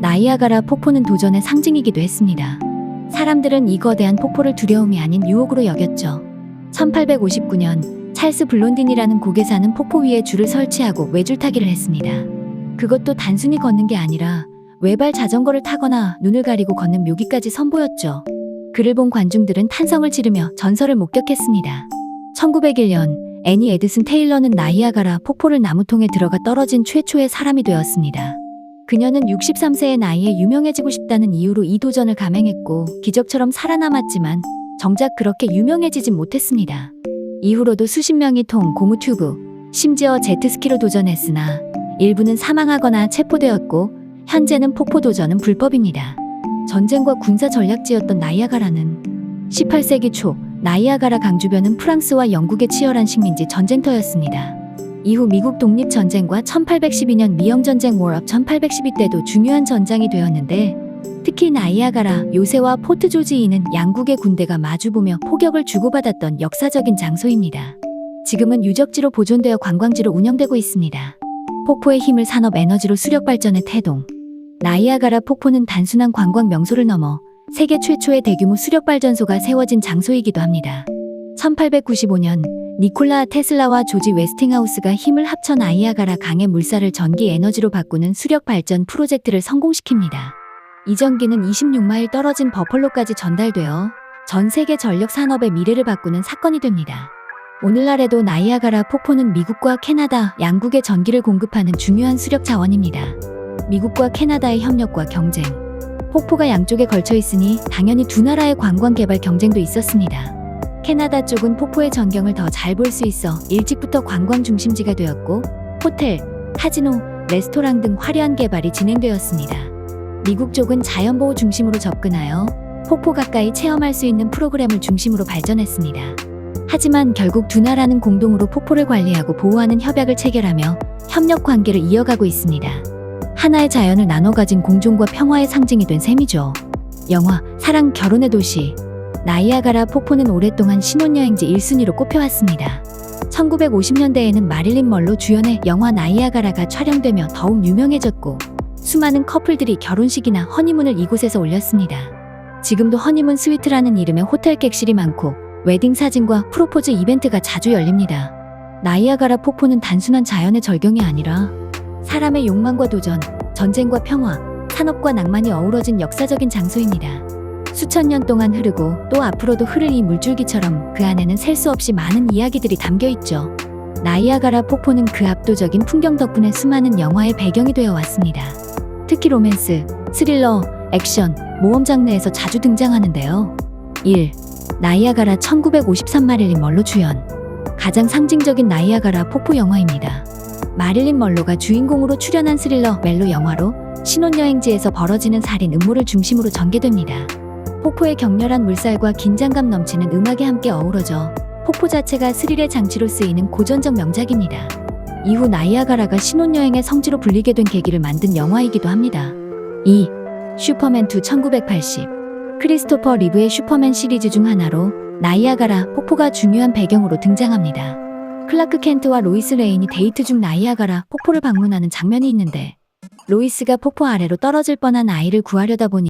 나이아가라 폭포는 도전의 상징이기도 했습니다. 사람들은 이 거대한 폭포를 두려움이 아닌 유혹으로 여겼죠. 1859년 찰스 블론딘이라는 고개사는 폭포 위에 줄을 설치하고 외줄타기를 했습니다. 그것도 단순히 걷는 게 아니라 외발 자전거를 타거나 눈을 가리고 걷는 묘기까지 선보였죠. 그를 본 관중들은 탄성을 지르며 전설을 목격했습니다. 1901년 애니 에드슨 테일러는 나이아가라 폭포를 나무통에 들어가 떨어진 최초의 사람이 되었습니다. 그녀는 63세의 나이에 유명해지고 싶다는 이유로 이 도전을 감행했고 기적처럼 살아남았지만 정작 그렇게 유명해지진 못했습니다. 이후로도 수십 명이 통, 고무 튜브, 심지어 제트스키로 도전했으나 일부는 사망하거나 체포되었고 현재는 폭포 도전은 불법입니다. 전쟁과 군사 전략지였던 나이아가라는 18세기 초 나이아가라 강 주변은 프랑스와 영국의 치열한 식민지 전쟁터였습니다. 이후 미국 독립전쟁과 1812년 미영전쟁 War of 1812 때도 중요한 전장이 되었는데 특히 나이아가라, 요새와 포트 조지이는 양국의 군대가 마주보며 포격을 주고받았던 역사적인 장소입니다. 지금은 유적지로 보존되어 관광지로 운영되고 있습니다. 폭포의 힘을 산업 에너지로 수력 발전에 태동. 나이아가라 폭포는 단순한 관광 명소를 넘어 세계 최초의 대규모 수력 발전소가 세워진 장소이기도 합니다. 1895년 니콜라 테슬라와 조지 웨스팅하우스가 힘을 합쳐 나이아가라 강의 물살을 전기 에너지로 바꾸는 수력 발전 프로젝트를 성공시킵니다. 이 전기는 26마일 떨어진 버펄로까지 전달되어 전 세계 전력 산업의 미래를 바꾸는 사건이 됩니다. 오늘날에도 나이아가라 폭포는 미국과 캐나다 양국의 전기를 공급하는 중요한 수력 자원입니다. 미국과 캐나다의 협력과 경쟁. 폭포가 양쪽에 걸쳐 있으니 당연히 두 나라의 관광 개발 경쟁도 있었습니다. 캐나다 쪽은 폭포의 전경을 더 잘 볼 수 있어 일찍부터 관광 중심지가 되었고 호텔, 카지노, 레스토랑 등 화려한 개발이 진행되었습니다. 미국 쪽은 자연보호 중심으로 접근하여 폭포 가까이 체험할 수 있는 프로그램을 중심으로 발전했습니다. 하지만 결국 두 나라는 공동으로 폭포를 관리하고 보호하는 협약을 체결하며 협력 관계를 이어가고 있습니다. 하나의 자연을 나눠 가진 공존과 평화의 상징이 된 셈이죠. 영화 사랑 결혼의 도시. 나이아가라 폭포는 오랫동안 신혼여행지 1순위로 꼽혀왔습니다. 1950년대에는 마릴린 먼로 주연의 영화 나이아가라가 촬영되며 더욱 유명해졌고 수많은 커플들이 결혼식이나 허니문을 이곳에서 올렸습니다. 지금도 허니문 스위트라는 이름의 호텔 객실이 많고 웨딩 사진과 프로포즈 이벤트가 자주 열립니다. 나이아가라 폭포는 단순한 자연의 절경이 아니라 사람의 욕망과 도전, 전쟁과 평화, 산업과 낭만이 어우러진 역사적인 장소입니다. 수천 년 동안 흐르고 또 앞으로도 흐를 이 물줄기처럼 그 안에는 셀 수 없이 많은 이야기들이 담겨 있죠. 나이아가라 폭포는 그 압도적인 풍경 덕분에 수많은 영화의 배경이 되어 왔습니다. 특히 로맨스, 스릴러, 액션, 모험 장르에서 자주 등장하는데요. 1. 나이아가라 1953 마릴린 먼로 주연. 가장 상징적인 나이아가라 폭포 영화입니다. 마릴린 먼로가 주인공으로 출연한 스릴러 멜로 영화로 신혼여행지에서 벌어지는 살인 음모를 중심으로 전개됩니다. 폭포의 격렬한 물살과 긴장감 넘치는 음악이 함께 어우러져 폭포 자체가 스릴의 장치로 쓰이는 고전적 명작입니다. 이후 나이아가라가 신혼여행의 성지로 불리게 된 계기를 만든 영화이기도 합니다. 2. 슈퍼맨2 1980. 크리스토퍼 리브의 슈퍼맨 시리즈 중 하나로 나이아가라 폭포가 중요한 배경으로 등장합니다. 클라크 켄트와 로이스 레인이 데이트 중 나이아가라 폭포를 방문하는 장면이 있는데 로이스가 폭포 아래로 떨어질 뻔한 아이를 구하려다 보니